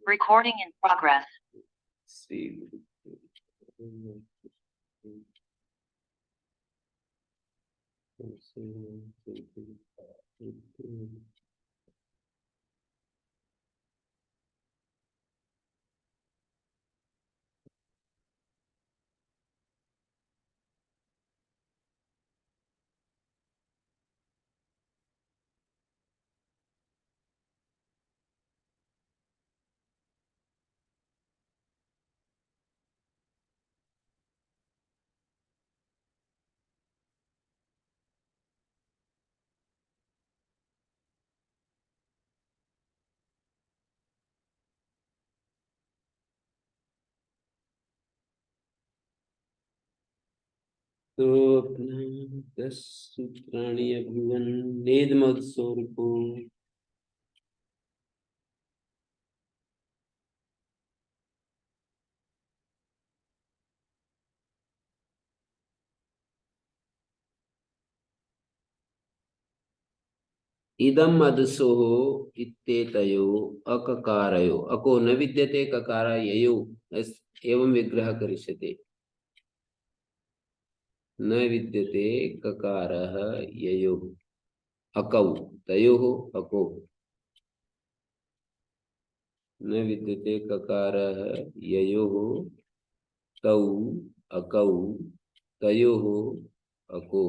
Recording in progress. तो अपना 10 सूत्राणि अभ्युवन नेदमत्सोर्पो इदम अदसो इत्येतयो अककारयो अको न विद्यते ककार ययो एवं विग्रह करिष्यते न विद्यते ककारः ययोः अकौ तयोः अको न विद्यते ककारः ययोः तौ अकौ तयोः अको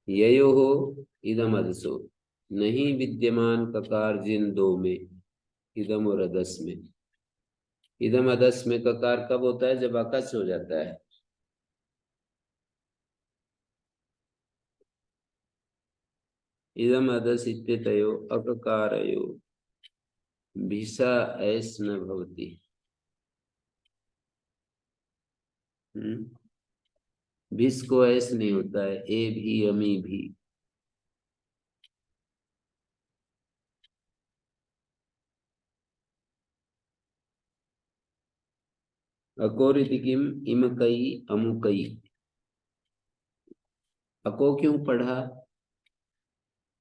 ययोः इदम अदसो नहीं विद्यमान ककार जिन दो में इदम और अदस में। इदम अदस में ककार कब होता है? जब अकस हो जाता है। इदम अदस इत्येतयो अककारयो भिसा ऐस न भवति। भिस को ऐस नहीं होता है। ए भी अमी भी। अकोरिति किम इमकई अमुकई। अको क्यों पढ़ा?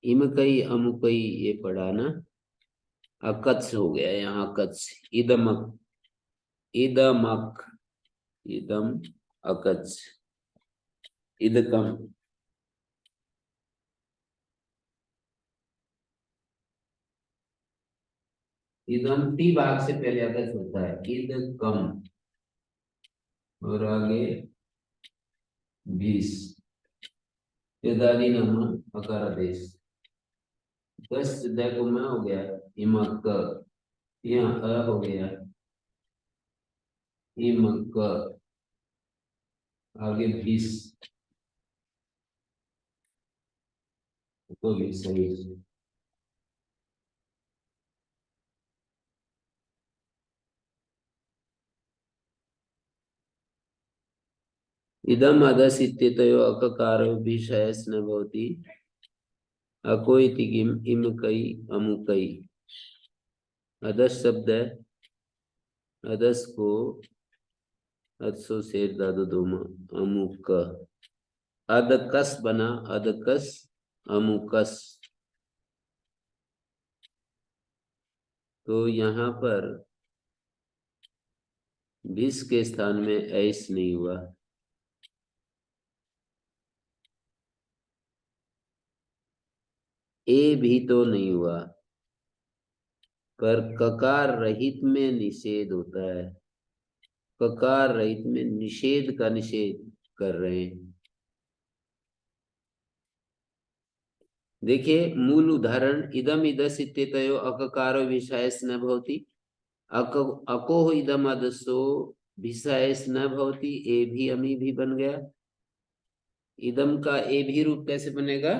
इमकई अमुकई ये पढ़ा ना, अकच हो गया यहाँ अकच। इदमक इदमक इदम अकच इदकम। इदम टी भाग से पहले अकच होता है। इदकम और आगे बीस दादी नाम अकार आदेश 10 देखो मैं हो गया इमक। यहाँ अ हो गया इमक आगे 20 तो भी सही है। इदम अदस इत्येतयो अककारो भिषयस् न भवति। अको इति किम इमकई अमुकई। अदस शब्द है। अदस को अदसो से दादो दोमा अमुक अदकस बना अदकस अमुकस। तो यहाँ पर भिस के स्थान में ऐस नहीं हुआ। ए भी तो नहीं हुआ, पर ककार रहित में निषेध होता है। ककार रहित में निषेध का निषेध कर रहे हैं। देखिए मूल उदाहरण इदम इदस इत्येतयो अककारो विषयस् न भवति। अको इदम अदसो विषयस् न भवति। ए भी अमी भी बन गया। इदम का ए भी रूप कैसे बनेगा?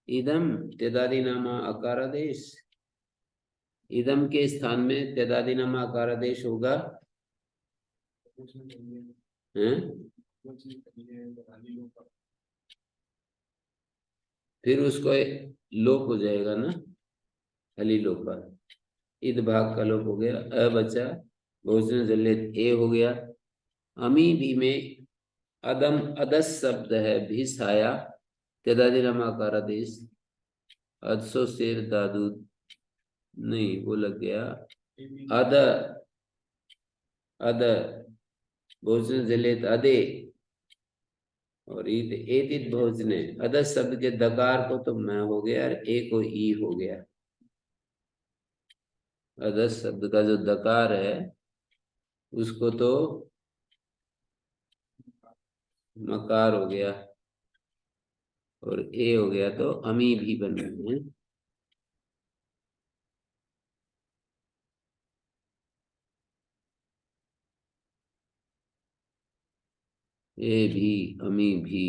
इदम त्यदादि नामा अकारादेश। इदम के स्थान में त्यदादि नामा अकारादेश होगा। फिर उसको लोप हो जाएगा ना, हली लोपा। ईद भाग का लोप हो गया। अ बचा बहुवचन जल्लेत ए हो गया। अमी भी में अदम अदस शब्द है भिस आया त्यदादि नामा अकारादेश। अदसो शेर दादू, नहीं वो लग गया। अद, अद, भोजन जलेत अदे, और ईद एतित भोजने। अद शब्द के दकार को तो मैं हो गया और ए को ई हो गया। अद शब्द का जो दकार है उसको तो मकार हो गया, और ए हो गया तो अमी भी बन गए हैं। ए भी, अमी भी।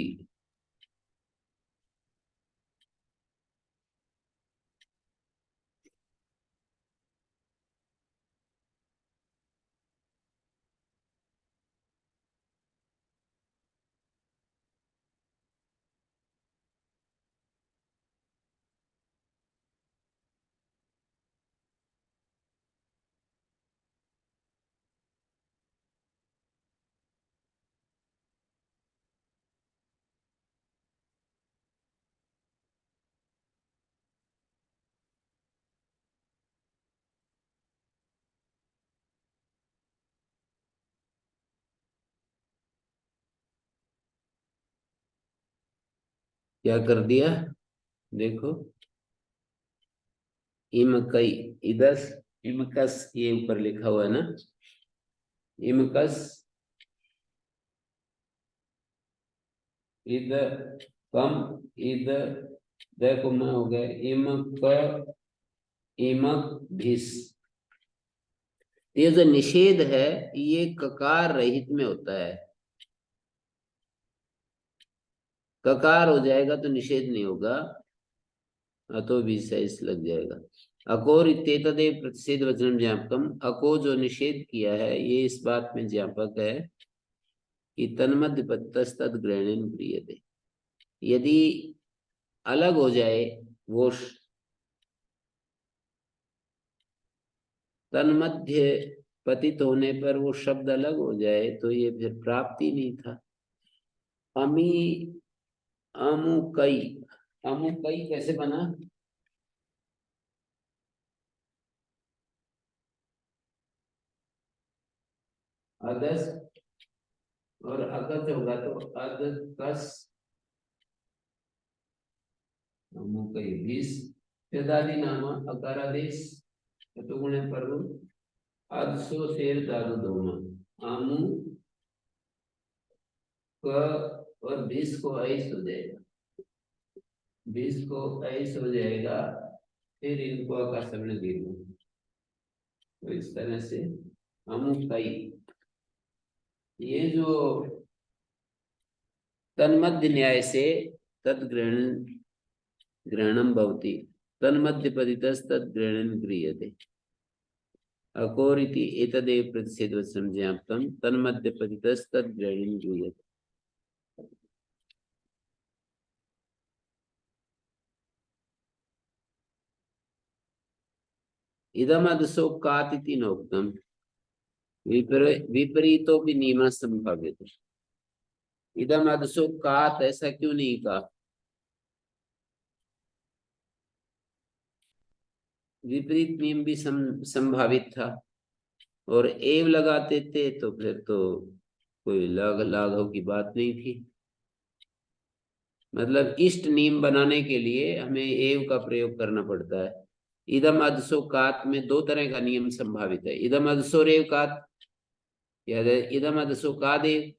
क्या कर दिया देखो, इमकई, इदस, इमकस, ये ऊपर लिखा हुआ है ना, इमकस, इद, कम, इद, देखो मैं हो गया इमक, इमक भिस। ये जो निषेध है ये ककार रहित में होता है, ककार हो जाएगा तो निषेध नहीं होगा, अतो भी सही लग जाएगा। अकोर इत्येतदेव प्रतिषेध वचनम ज्ञापकम, अको जो निषेध किया है ये इस बात में ज्ञापक है कि तन्मध्य पत्तस्तद ग्रहणेन क्रियते, यदि अलग हो जाए वो तन्मध्य पतित होने पर वो शब्द अलग हो जाए तो ये फिर प्राप्ति नहीं था। अमी, अमुकई, अमुकई कैसे बना? अदस और अकस होगा तो अदकस, अमुकई बीस, दादी नामा अकारादेश तो गुणे पर अदसो शेर दादू दोमा, आमू क, और 20 को ऐस हो जाएगा, 20 को ऐस हो जाएगा, फिर इनको आकाश में गिर, तो इस तरह से अमुकई, ये जो तन्मध्य न्याय से तद ग्रहण, ग्रहणम भवति, तन्मध्य पतितस तद ग्रहणं क्रियते। अकोरिति एतदेव प्रतिषेधवचनं ज्ञाप्तं, तन्मध्य पतितस तद ग्रहणं क्रियते। इदम अदसो कात इति नोक्तम, विपरीतो भी नियम संभावित। इदम अदसो कात ऐसा क्यों नहीं कहा? विपरीत नियम भी संभावित था, और एव लगाते थे तो फिर तो कोई लाघव की बात नहीं थी। मतलब इष्ट नियम बनाने के लिए हमें एव का प्रयोग करना पड़ता है। इदम अदसो कात में दो तरह का नियम संभावित है, इदम अदसो रेव कात या इदम अदसो कादेव।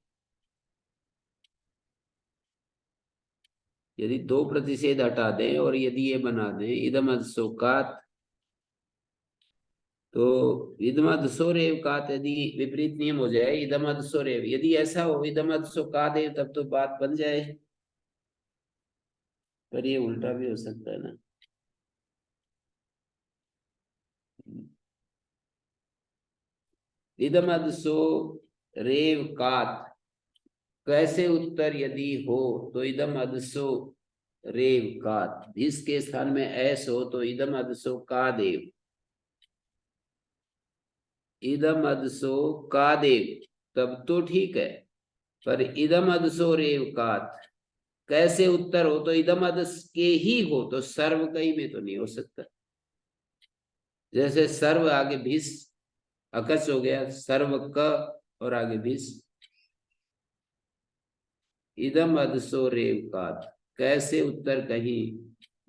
यदि दो प्रतिषेध हटा दें और यदि ये बना दें इदम अदसो कात, तो इदम अदसो रेव कात, यदि विपरीत नियम हो जाए इदम अदसो रेव, यदि ऐसा हो इदम अदसो कादेव तब तो बात बन जाए, पर ये उल्टा भी हो सकता है ना। इदम अदसो रेव कात, कैसे उत्तर यदि हो तो इदम अदसो रेव कात, इसके स्थान में ऐस हो तो इदम अदसो का देव, इदम अदसो का देव तब तो ठीक है, पर इदम अदसो रेव कात कैसे उत्तर हो, तो इदम अदस के ही हो, तो सर्व कई में तो नहीं हो सकता। जैसे सर्व आगे भिस अकस हो गया, सर्व क और आगे भिस। इदम अदसो रेवकात, कैसे उत्तर कहीं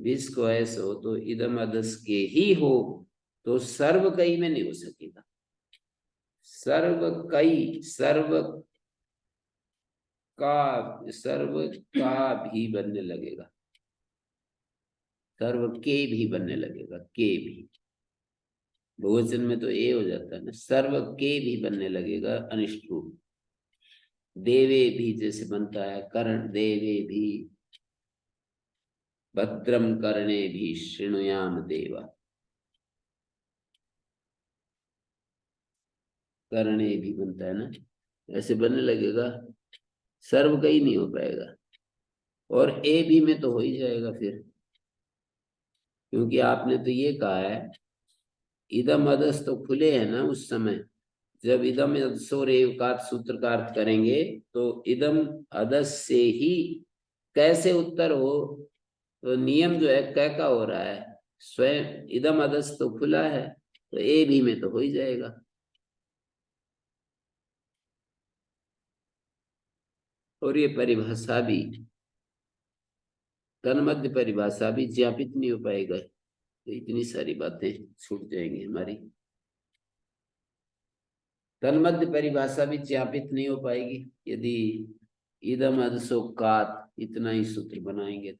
भिस को ऐस हो, तो इदम अदस के ही हो, तो सर्व कई में नहीं हो सकेगा। सर्व कई, सर्व का भी बनने लगेगा, सर्व के भी बनने लगेगा, के भी बहुवचन में तो ए हो जाता है ना, सर्व के भी बनने लगेगा अनिष्ट रूप। देवे भी जैसे बनता है, कर्ण देवे भी, भद्रम कर्णे भी शृणुयाम देवा, कर्णे भी बनता है ना, ऐसे बनने लगेगा, सर्व का ही नहीं हो पाएगा। और ए भी में तो हो ही जाएगा फिर, क्योंकि आपने तो ये कहा है इदम अदस तो खुले हैं ना उस समय, जब इदम अदसो रेवकात सूत्र का अर्थ करेंगे तो इदम अदस से ही कैसे उत्तर हो, तो नियम जो है कै का हो रहा है, स्वयं इदम अदस तो खुला है, तो ए भी में तो हो ही जाएगा। और ये परिभाषा भी, तन्मध्य परिभाषा भी ज्ञापित नहीं हो पाएगा, तो इतनी सारी बातें छूट जाएंगी हमारी। तन्मध्य परिभाषा भी ज्ञापित नहीं हो पाएगी यदि इदम अदसो कात इतना ही सूत्र बनाएंगे।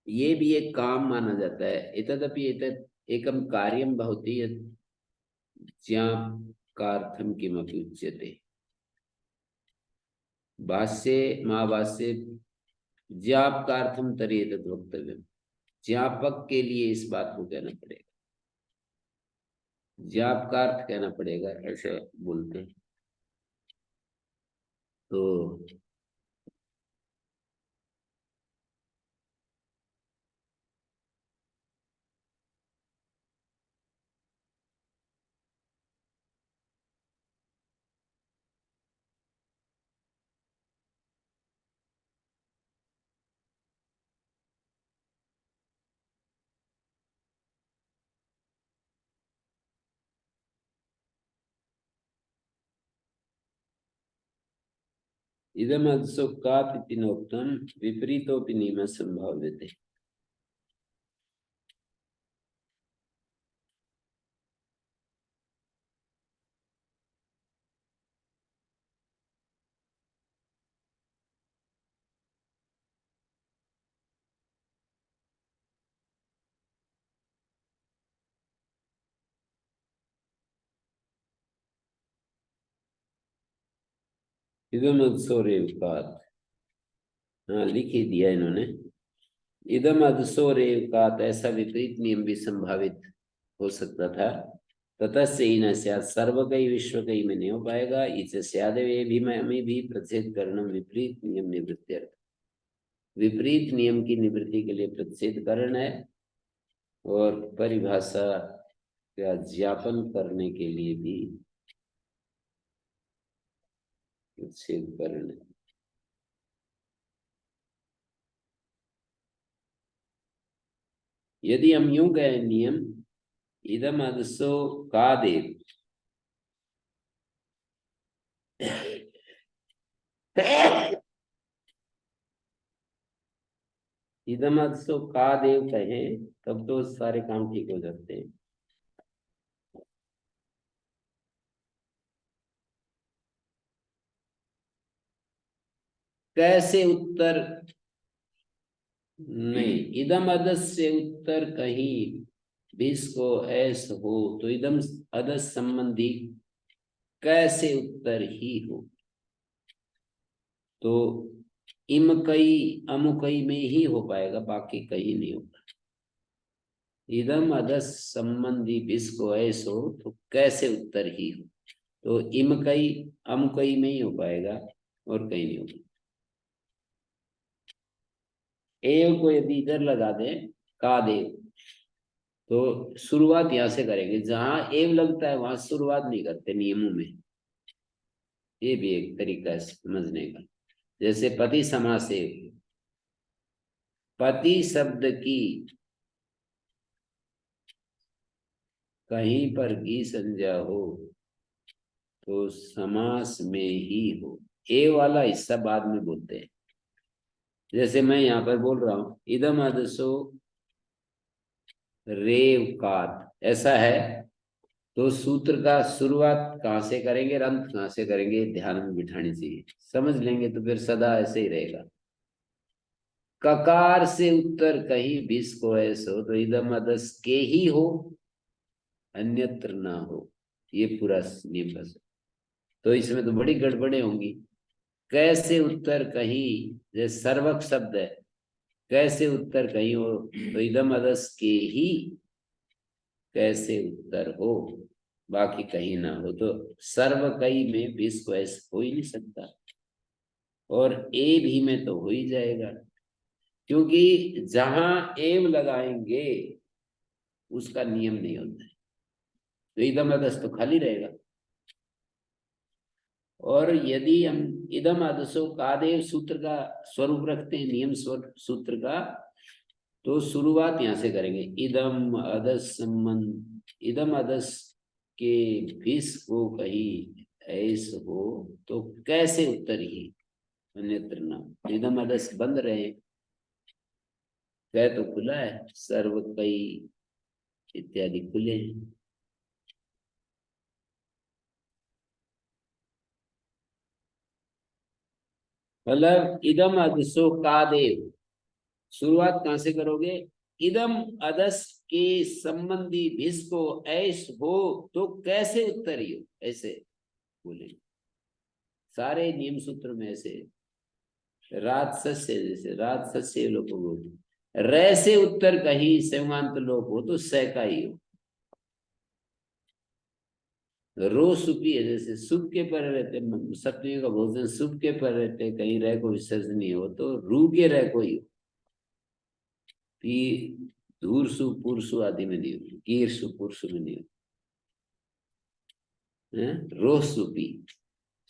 ये भी एक काम माना जाता है, एतदपि एतत् एकम कार्यम भवति यत् ज्ञापकार्थम किमपि उच्यते। भाष्ये महाभाष्ये ज्ञापकार्थम तरी एतत् वक्तव्यम, ज्ञापक के लिए इस बात को कहना पड़ेगा, ज्ञापकार्थ कहना पड़ेगा, ऐसे बोलते हैं। तो इदम अदसो कात इति नोक्तम विपरीतोपि नियमः संभाव्यते। इदम अदसो रेवकात, हाँ लिख ही दिया इन्होंने। इदम अदसो रेवकात, ऐसा विपरीत नियम भी संभावित हो सकता था। ततः से ही न स्यात्, सर्व कई विश्व कई में नहीं हो पाएगा। इसे स्यादेव ये भी मैं हमें भी प्रच्छेद करणम विपरीत नियम निवृत्त्यर्थ, विपरीत नियम की निवृत्ति के लिए प्रच्छेद करण है, और परिभाषा का ज्ञापन करने के लिए भी प्रच्छेद करण है। यदि हम यूं गए नियम इदम अदसो का देव, इदम अदसो का देव कहें तब तो सारे काम ठीक हो जाते हैं। कैसे उत्तर नहीं, इदम अदस से उत्तर कहीं बीस को ऐस हो, तो इदम अदस संबंधी कैसे उत्तर ही हो, तो इमकई अमुकई में ही हो पाएगा, बाकी कहीं नहीं होगा। इदम अदस संबंधी बीस को ऐस हो तो कैसे उत्तर ही हो, तो इमकई अमुकई में ही हो पाएगा और कहीं नहीं होगा। एव को यदि इधर लगा दे का देव, तो शुरुआत यहाँ से करेंगे, जहां एव लगता है वहां शुरुआत नहीं करते नियमों में। ये भी एक तरीका है समझने का। जैसे पति समास है, पति शब्द की कहीं पर भी संज्ञा हो तो समास में ही हो। ए वाला हिस्सा बाद में बोलते हैं। जैसे मैं यहाँ पर बोल रहा हूं इदम आदर्शो रेव कात, ऐसा है तो सूत्र का शुरुआत कहाँ से करेंगे और अंत कहाँ से करेंगे, ध्यान में बिठानी चाहिए। समझ लेंगे तो फिर सदा ऐसे ही रहेगा। ककार से उत्तर कहीं बीस को ऐस हो तो इदम अदस के ही हो, अन्यत्र ना हो। ये पूरा नियम का। तो इसमें तो बड़ी गड़बड़े होंगी। कैसे उत्तर कहीं, जैसे सर्वक शब्द है, कैसे उत्तर कहीं हो तो इदम अदस के ही कैसे उत्तर हो, बाकी कहीं ना हो। तो सर्व कई में भी इसको ऐसे हो ही नहीं सकता, और ए भी में तो हो ही जाएगा, क्योंकि जहां एव लगाएंगे उसका नियम नहीं होता है। तो इदम अदस तो खाली रहेगा। और यदि हम इदम आदर्शो कादेव सूत्र का स्वरूप रखते हैं, नियम सूत्र का, तो शुरुआत यहां से करेंगे। इदम अदस संबंध, इदम अदस के विष को कही ऐस हो तो कैसे उत्तर ही, अन्यत्र न। इदम अदस बंद रहे, कह तो खुला है, सर्व कई इत्यादि खुले हैं। मतलब इदम अदसो कादेव, शुरुआत कहां से करोगे, इदम अदस के संबंधी भिस को ऐस हो तो कैसे उत्तरी हो, ऐसे बोले। सारे नियम सूत्र में ऐसे। रात सस्य, जैसे रात सस्य लोग बोलते, रे से उत्तर कहीं सेवांत लोप हो तो स का ही हो। रो सुपी है, जैसे सुप के पर रहते, सप्तमी का भोजन सुप के पर रहते, कहीं रह को विसर्जनी हो तो रू के रह को ही हो। पी धूर्सु पुरसु आदि में नहीं होती, कीरसु पुरसु में नहीं होती। रो सुपी,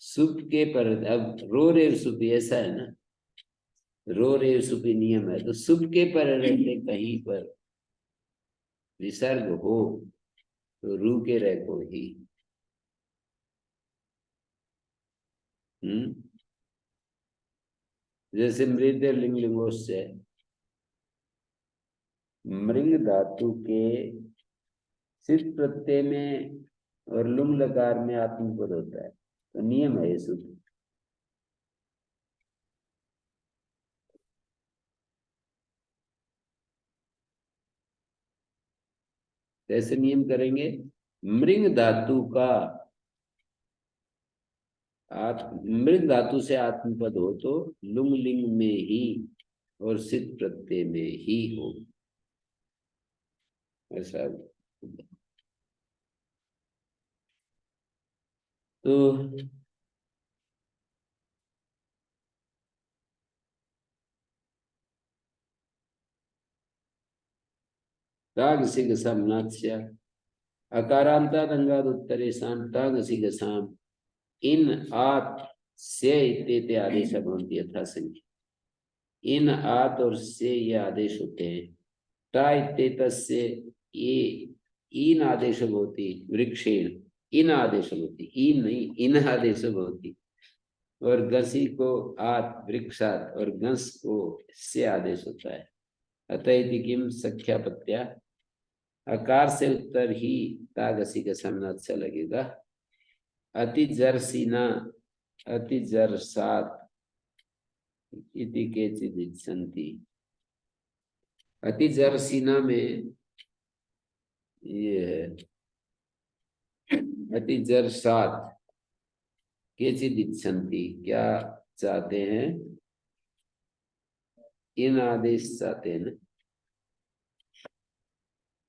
सुप के पर, अब रो रेव सुपी ऐसा है ना, रो रेव सुपी नियम है, तो सुप के पर रहते कहीं पर विसर्ग हो तो रू के रह को ही। हम्म जैसे मृद लिंग लिंगोस्य है, मृंग धातु के सिर प्रत्यय में और लुंग लकार में आत्मपद होता है, तो नियम है ये सूत्र। कैसे नियम करेंगे, मृंग धातु का मृग धातु से आत्मपद हो तो लुंग लिंग में ही और सिद्ध प्रत्यय में ही हो, ऐसा। तो राग सिग समनास्य अकारांता रंगाद उत्तरे शाम ताग सिग शाम इन आत से इत्यादि आदेश भवन्ति यथा संख्या। इन आत और से ये आदेश होते हैं। ता इत्येतस्य ये इन आदेश भवति वृक्षेण, इन आदेश भवति, इन नहीं इन आदेश भवति। और गसी को आत वृक्षात और गंस को से आदेश होता है। अतः यदि किम सख्यापत्या, आकार से उत्तर ही तागसी का सामना अच्छा लगेगा। अति जरसीना, अति जरसात इति केचित् इच्छन्ति। अति जरसीना में ये है, अति जरसात केचित् इच्छन्ति, क्या चाहते हैं, इन आदेश चाहते हैं ना।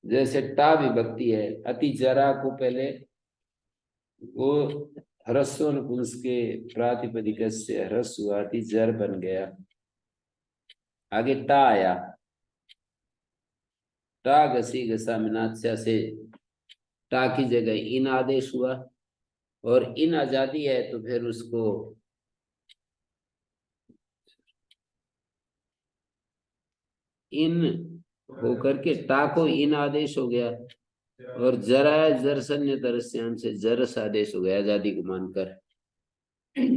जैसे टा विभक्ति है, अति जरा को पहले वो ह्रस्व नपुंस के प्रातिपदिक से ह्रस्व हुआ, अति जर बन गया, आगे टा आया, टा घसी घसा मिनात्स्या से टा की जगह इन आदेश हुआ, और इन आजादी है तो फिर उसको इन होकर के टा को इन आदेश हो गया, और जरा जरसन्य तरस्याम से जरस आदेश हो गया आजादी को मानकर।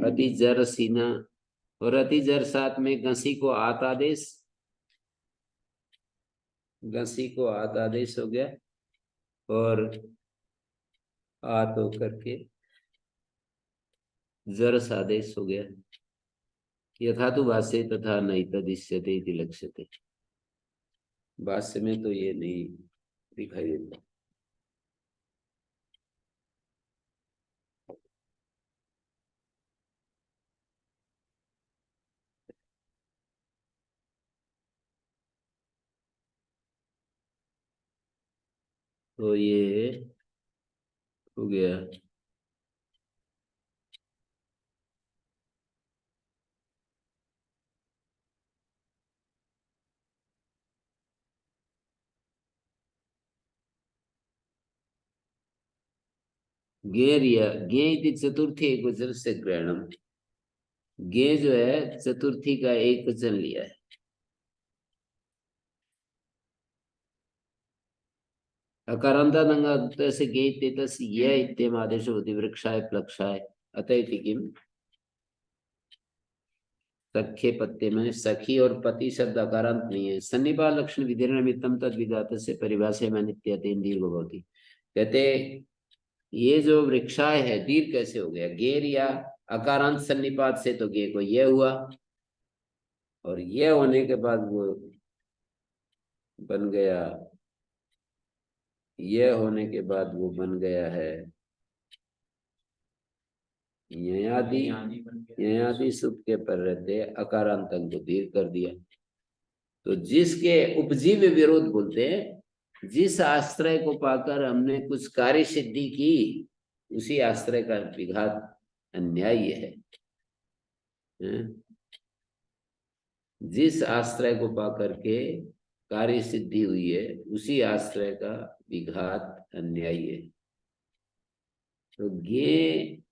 अति जर सीना, और अति जर साथ में घसी को आत आदेश, घसी को आत आदेश हो गया, और आत होकर के जरस आदेश हो गया। यथा तो भाष्य तथा नहीं तदिश्यते इति लक्ष्यते। भाष्य में तो ये नहीं दिखाई देता। तो ये हो गया। गेरिया गे इति चतुर्थी एक वचन से ग्रहणम। गे जो है चतुर्थी का एक वचन लिया है। अकारांतादंग से गे इत्येतस्य य इत्येम आदेशो भवति वृक्षाय प्लक्षाय अतः इति किम। सखे पत्ते में सखी और पति शब्द अकारांत नहीं है। सन्निपात लक्षण विधि निमित्तम तद विधात से परिभाषा में नित्यतेन दीर्घ भवति। कहते ये जो वृक्षाय है दीर्घ कैसे हो गया। गेर या अकारांत सन्निपात से तो गे को ये हुआ, और ये होने के बाद वो बन गया, ये होने के बाद वो बन गया है ययादि सुख के पर रहते अकारांत को दीर्घ कर दिया। तो जिसके उपजीव विरोध बोलते हैं, जिस आश्रय को पाकर हमने कुछ कार्य सिद्धि की, उसी आश्रय का विघात अन्याय्य है। जिस आश्रय को पाकर के कार्य सिद्धि हुई है, उसी आश्रय का विघात अन्याय्य है। तो गे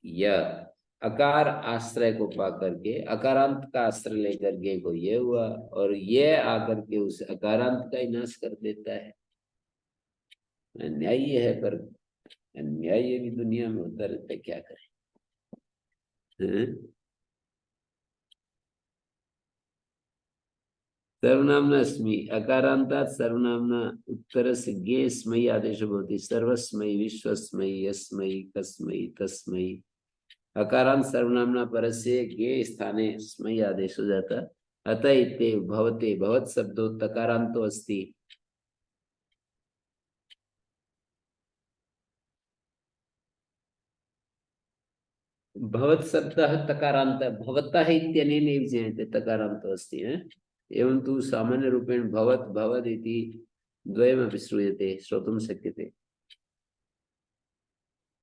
या अकार आश्रय को पाकर के अकारांत का आश्रय लेकर गे को ये हुआ, और ये आकर के उस अकारांत का ही नाश कर देता है। अन्याय्य है, पर अन्याय्य भी दुनिया में होता रहता है, क्या करें। सर्वनामना अस्मि अकारांतात् सर्वनामना उत्तर से गे स्मयी आदेश भवति। सर्वस्मयी विश्वस्मयी यस्मयी कस्मयी तस्मयी। अकारांत सर्वनामना परस्य गे स्थाने स्मयी आदेश हो जाता। अतः इत्ते भवते भवत शब्दो तकारांतो अस्ति। भवत शब्द तकारांत भवतः इत्यनेन विजयते तकारांतो अस्ति। एवं तु सामान्य रूपेण भवत भवद इति द्वयमपि श्रूयते, श्रोतुं शक्यते।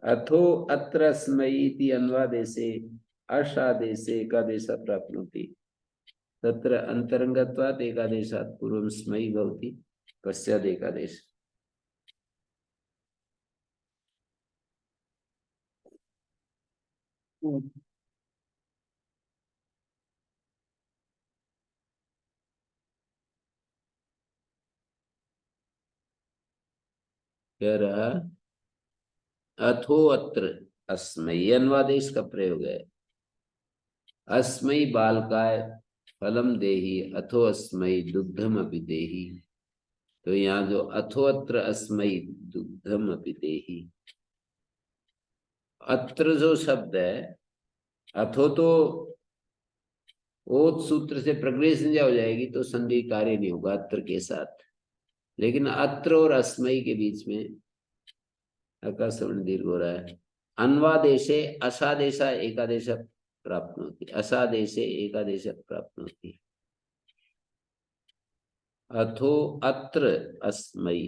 अथो अत्र स्मयी इति अन्वादेशे अशादेशे एकादेशः प्राप्नोति। तत्र अंतरंगत्वात् एकादेशात् पूर्वं स्मयी भवति, पश्चात् एकादेश। कह रहा अथो अत्र अस्मयी अन्वादेश का प्रयोग है। अस्मयी बालकाय फलम देहि अथो अस्मयी दुग्धम अपि देहि। तो यहाँ जो अथोअत्र अस्मयी दुग्धम अपि देहि, अत्र जो शब्द है, अथो तो ओत सूत्र से प्रकृति संज्ञा हो जाएगी, तो संधि कार्य नहीं होगा अत्र के साथ। लेकिन अत्र और अस्मयी के बीच में अकाशवर्ण दीर्घ हो रहा है। अन्वादेशे असादेशा एकादेश प्राप्त होती, असादेशे एकादेश प्राप्त होती। अथो अत्र अस्मयी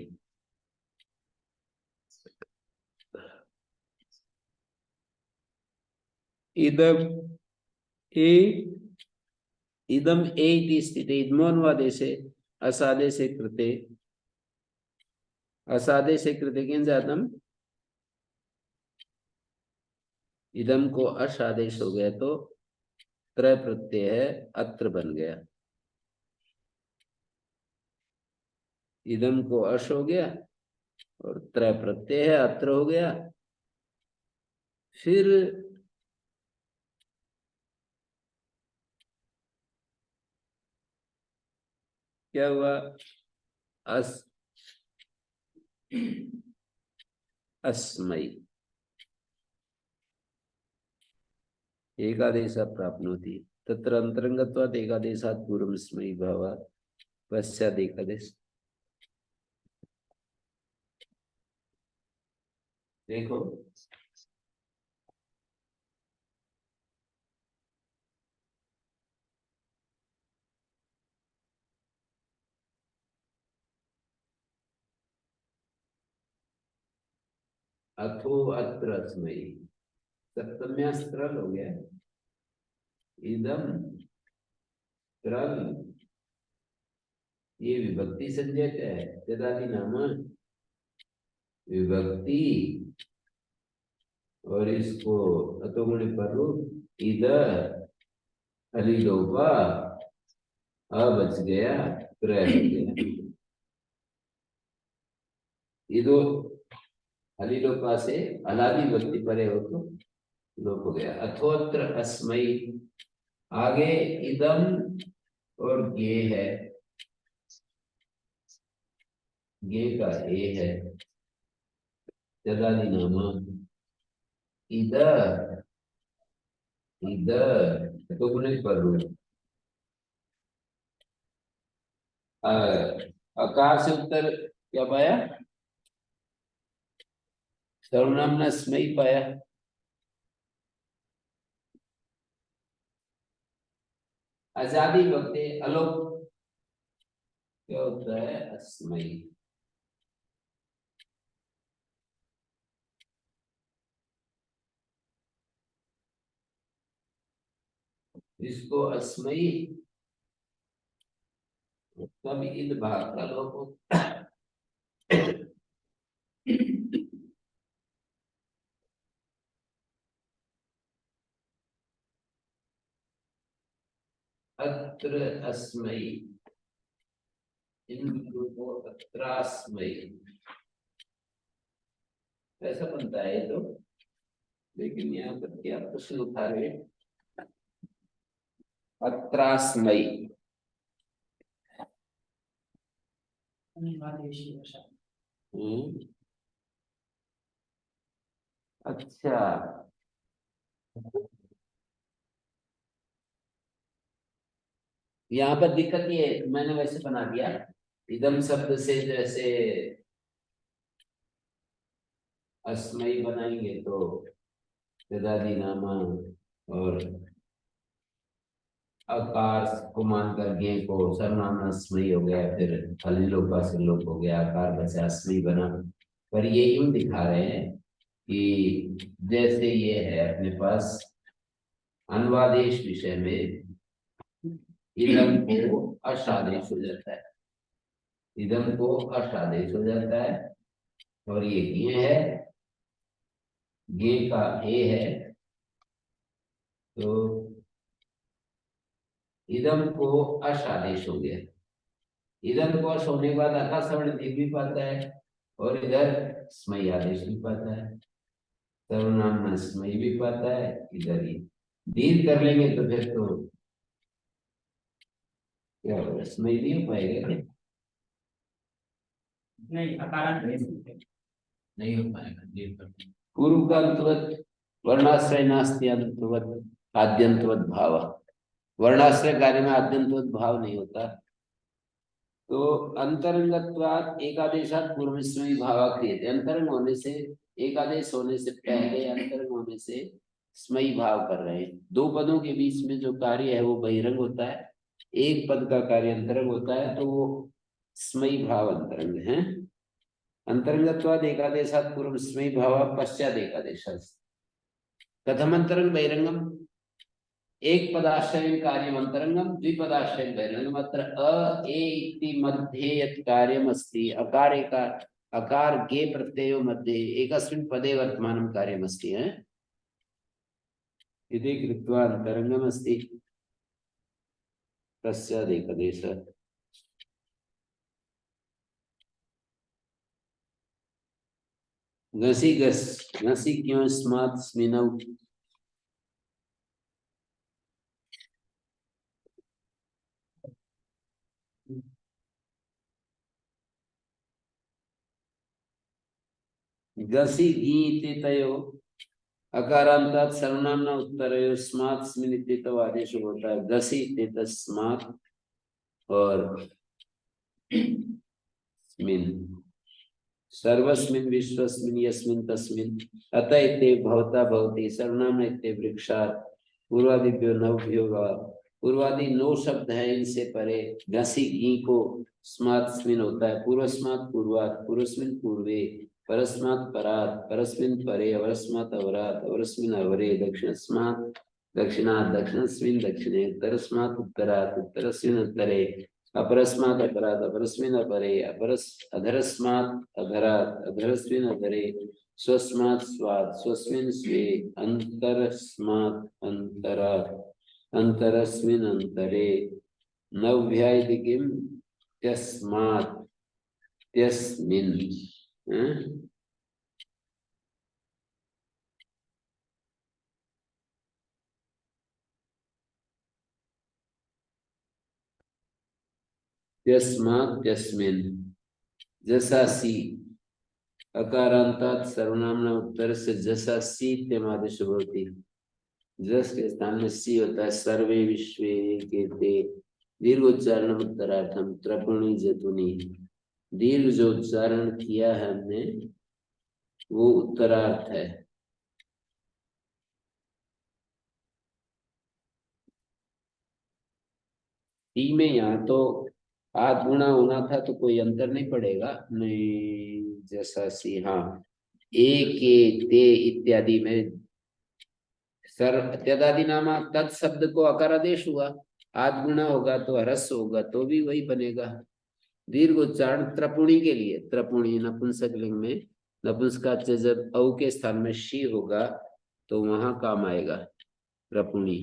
इदम ए इदम ए इति स्थिते इदमोन्वादेशे असादेशे कृते असादेशे कृते किं जातम, इदम को असादेश हो गया तो त्रय प्रत्यय है अत्र बन गया। इदम को अश हो गया और त्रय प्रत्यय है अत्र हो गया। फिर क्या हुआ, अस अस्मयी एकादेशा प्राप्नोति, तत्र अंतरंगत्वात् एकादेशात् पूर्वं स्मयी भावात् पश्चात् एकादेश। देखो अथो अत्र अस्मयी, सप्तम्यास्त्रल हो गया। इदम त्रल, ये विभक्ति संज्ञक है, यदादि नाम विभक्ति, और इसको अतोगुण पर इधर अलिलोपा, बच गया त्रय हो गया। इदो अलिलोपा से अलादि विभक्ति परे हो तो लोप हो गया। अथोत्र अस्मयी, आगे इदम और गे है, गे का ए है, जदादि नाम इधर इधर तो गुणे पर अकार से उत्तर क्या पाया, सर्वनाम ने स्मयी पाया। आजादी वक्त अलोप क्या होता है, अस्मयी। इसको अस्मयी तब इन भाग का लोप होता है। अत्र अस्मयी, इन बिंदुओं को अत्रास्मयी ऐसा बनता है तो, लेकिन यहाँ पर क्या प्रश्न उठा रहे, अत्रास्मयी। अच्छा, यहाँ पर दिक्कत ये है, मैंने वैसे बना दिया, इदम शब्द से जैसे अस्मयी बनाएंगे तो यदादि नाम और अकार को मानकर गे को सर्वनाम अस्मयी हो गया, फिर अलिलोपा से लोप हो गया, आकार बचा अस्मयी बना। पर ये यूं दिखा रहे हैं कि जैसे ये है अपने पास अनुवादेश विषय में इदम को अशादेश हो जाता है, इदम को अशादेश हो जाता है, और ये गे है, गे का ए है, तो इदम को अशादेश हो गया। इदम को अश होने के बाद आकाश सवर्ण दिख भी पाता है, और इधर स्मयी आदेश भी पाता है, सर्वनाम में स्मयी भी पाता है, इधर ही दीर्घ कर लेंगे तो फिर तो क्या होगा, स्मयी नहीं हो पाएगा क्या? नहीं, अकारण नहीं हो पाएगा। पूर्व का अंतवत वर्णाश्रय नास्ति अंतवत आद्यंतवत भाव, वर्णाश्रय कार्य में आद्यंतवत भाव नहीं होता। तो अंतरंगत्वात् एकादेशात् पूर्वस्मयी भाव क्रियते, अंतरंग होने से, एकादेश होने से पहले अंतरंग होने से स्मयी भाव कर रहे हैं। दो पदों के बीच में जो कार्य है वो बहिरंग होता है, एक पद का कार्य अंतरंग होता है, तो वो स्मयी भाव अंतरंग है। अंतरंगत्वात् एकादेशात् पूर्व स्मयी भाव पश्चात एकादेशात्, कथम अंतरंग बहिरंगम, एक पदाश्रय कार्यम अंतरंगम, द्विपदाश्रय बहिरंगम। अत्र अ ए इति मध्ये यत् कार्यम अस्ति, अकारे का अकार गे प्रत्ययो मध्ये एकस्मिन् पदे वर्तमानं कार्यमस्ति इति कृत्वा अन्तरङ्गमस्ति तस्यादेकदेशः घसी घस घसी क्यों स्मात् स्मिनौ घसी घी इति तयो अकारांतात् सर्वनाम्ना उत्तरयो स्मात् स्मिन् इति तव आदेश होता है घसी इति तस्मात् और स्मिन् सर्वस्मिन् विश्वस्मिन् यस्मिन् तस्मिन् अतः इति भवता भवति सर्वनाम इति वृक्षात् पूर्वादिभ्यो नवभ्यो वा पूर्वादि 9 शब्द है इनसे परे घसी घी को स्मात् स्मिन् होता है पूर्वस्मात् पूर्वात् पूर्वस्मिन् पूर्वे परस्मात् परात् परस्मिन् परे अवरस्मात् अवरात् अवरस्मिन् अवरे दक्षिणस्मात् दक्षिणात् दक्षिणस्मिन् दक्षिणे उत्तरस्मात् उत्तरात् उत्तरस्मिन् उत्तरे अपरस्मात् अपरात् अपरस्मिन् अपरे अधरस्मात् अधरात् अधरस्मिन् अधरे स्वस्मात् स्वात् स्वस्मिन् स्वे अन्तरस्मात् अन्तरात् अन्तरस्मिन् अन्तरे नव्या इति किं त्यस्मात् त्यस्मिन् त्यस्मात् त्यस्मिन् जसा सी अकारांतात् सर्वनामना उत्तर से जसा सी इत्यमादेश भवति जस के स्थान में सी होता है सर्वे विश्वे कीर्ते दीर्घ उच्चारण उत्तरार्थम त्रपुणी जतुनी दीर्घ जो उच्चारण किया है हमने वो उत्तरार्थ है टी में यहाँ तो आध गुणा होना था तो कोई अंतर नहीं पड़ेगा नहीं जैसा सी हाँ ए के ते इत्यादि में सर त्यदादि नामा तत्शब्द को अकारादेश हुआ आध गुणा होगा तो ह्रस्व होगा तो भी वही बनेगा दीर्घ उच्चारण त्रपुणी के लिए त्रपुणी नपुंसक लिंग में नपुंसकाच जब औ के स्थान में शी होगा तो वहां काम आएगा त्रपुणी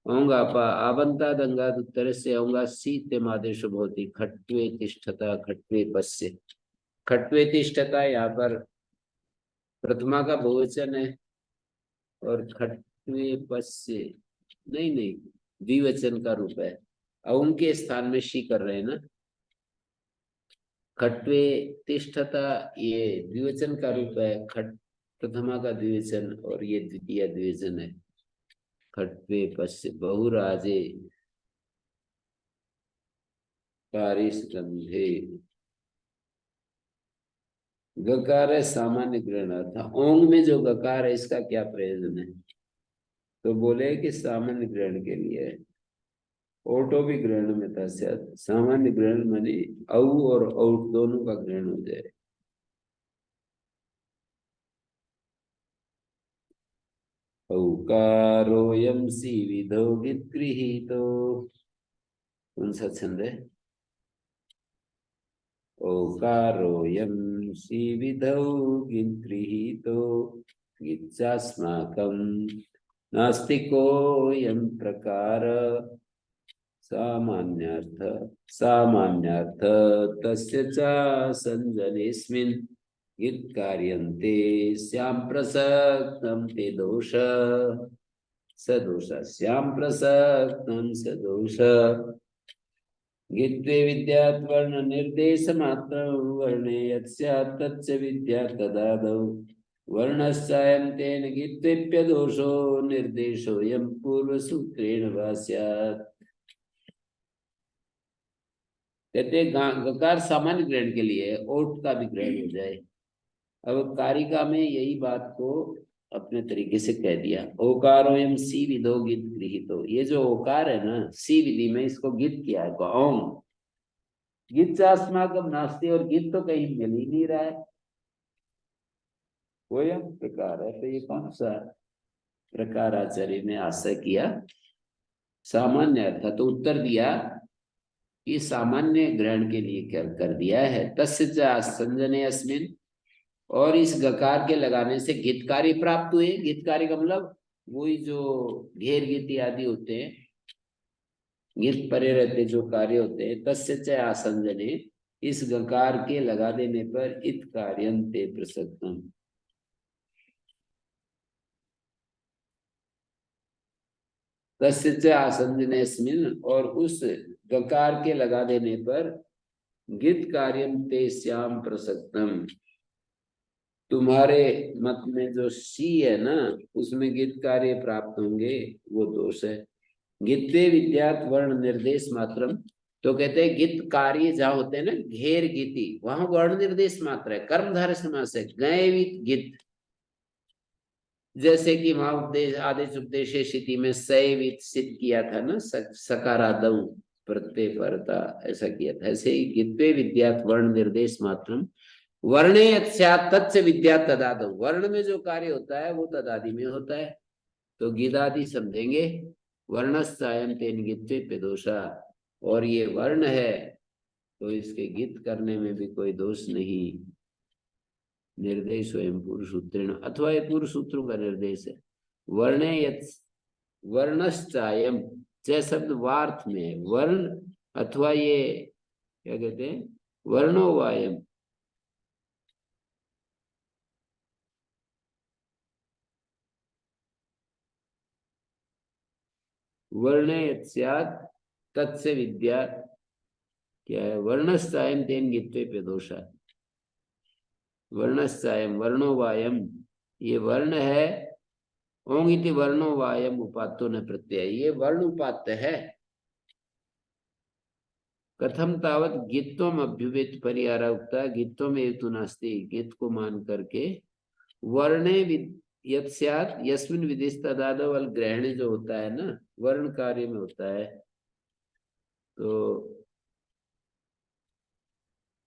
औंगापा आवंताद अंगाद उत्तर से औंगा सी तेमादेश भवति खट्वे तिष्ठता खट्वे पश्य खट्वे तिष्ठता यहाँ पर प्रथमा का बहुवचन है और खट्वे पश्य नहीं नहीं द्विवचन का रूप है औं के स्थान में शी कर रहे हैं ना खट्वे तिष्ठता ये द्विवचन का रूप है खट प्रथमा का द्विवचन और ये द्वितीय द्विवचन है खट्वे पश्य बहुराजे पारिस्कंधे गकार है सामान्य ग्रहण था ओंग में जो गकार है इसका क्या प्रयोजन है तो बोले कि सामान्य ग्रहण के लिए है ओटो भी ग्रहण में था शायद सामान्य ग्रहण माने औ और औट दोनों का ग्रहण हो जाए औकारोऽयं सी विधौ गिद्गृहीतो कौन सा छंद है औकारोऽयं सी विधौ गिद्गृहीतो गिच्चास्माकं नास्तिकोऽयं प्रकार सामान्यार्थ तस्य च संजनेऽस्मिन् गित् कार्यन्ते स्याम प्रसक्तं ते दोष सदोष श्याम प्रसक्तं सदोष गित्वे विद्यात् वर्ण निर्देश मात्र वर्णे यत्स्यात् तच्च विद्यात् तदादौ वर्णश्चायं तेन गित्वेप्य दोषो निर्देशोऽयं पूर्वसूत्रेण वा स्यात् कहते गकार सामान्य ग्रहण के लिए ओट का भी ग्रहण हो जाए अब कारिका में यही बात को अपने तरीके से कह दिया ओकारोयम सी विधो गित गृहीतो ये जो ओकार है ना सी विधि में इसको गित किया है ओम गित अस्माकम नास्ति और गित तो कहीं मिल ही नहीं रहा है वोयम प्रकार है तो ये कौन सा प्रकार आचार्य ने आशय किया सामान्य अर्थ तो उत्तर दिया ये सामान्य ग्रहण के लिए क्या कर दिया है। तस्य च आसंजने अस्मिन, और इस गकार के लगाने से गीतकारी प्राप्त हुए। गीतकारी का मतलब वही जो घेर गीति आदि होते हैं, गीत परे रहते जो कार्य होते हैं। तस्य च आसंजने, इस गकार के लगा देने पर इत कार्यं ते प्रसक्तम। तस्य च आसंजनेस्मिन, और उस गकार के लगा देने पर गीत कार्यं ते श्याम प्रसक्तम, तुम्हारे मत में जो सी है ना, उसमें गीत कार्य प्राप्त होंगे, वो दोष है। गीते विद्यात वर्ण निर्देश मात्रम, तो कहते हैं गीत कार्य जहाँ होते हैं ना, घेर गीति, वहां वर्ण निर्देश मात्र है, कर्मधारय समास है। गए गीत, जैसे कि वहां उपदेश आदेश उपदेश स्थिति में सैवित सिद्ध किया था ना, सकारादम प्रत्यय परता, ऐसा किया था। ऐसे ही गीत्वे विद्यात वर्ण निर्देश मात्रम, वर्णे तच्च विद्या तदादो, वर्ण में जो कार्य होता है वो तदादि में होता है। तो गीदादि समझेंगे। वर्णस्तायम तेन गीत्वे पे दोषा, और ये वर्ण है तो इसके गीत करने में भी कोई दोष नहीं। निर्देश स्वयं पूर्व सूत्रेण, अथवा ये पूर्व सूत्रों का निर्देश है। वर्णे यत् वर्णश्चायम, च शब्द वार्थ में है, वर्ण अथवा ये क्या कहते हैं, वर्णो वायम, वर्णे यत् स्यात् तत्से विद्या, क्या है, वर्णश्चायम तेन गीत्वे पे दोषा। वर्णश्चायम वर्णो वायम, ये वर्ण है। ओंग इति वर्णो वायम उपात्तो न प्रत्यय, ये वर्ण उपात्त है। कथम तावत गीतोम अभ्युवेत परिहारा उक्ता, गीतों में हेतु नास्ति, गीत को मान करके वर्णे यत् स्यात् यस्मिन् विदिश तदादौ वल, ग्रहण जो होता है ना, वर्ण कार्य में होता है। तो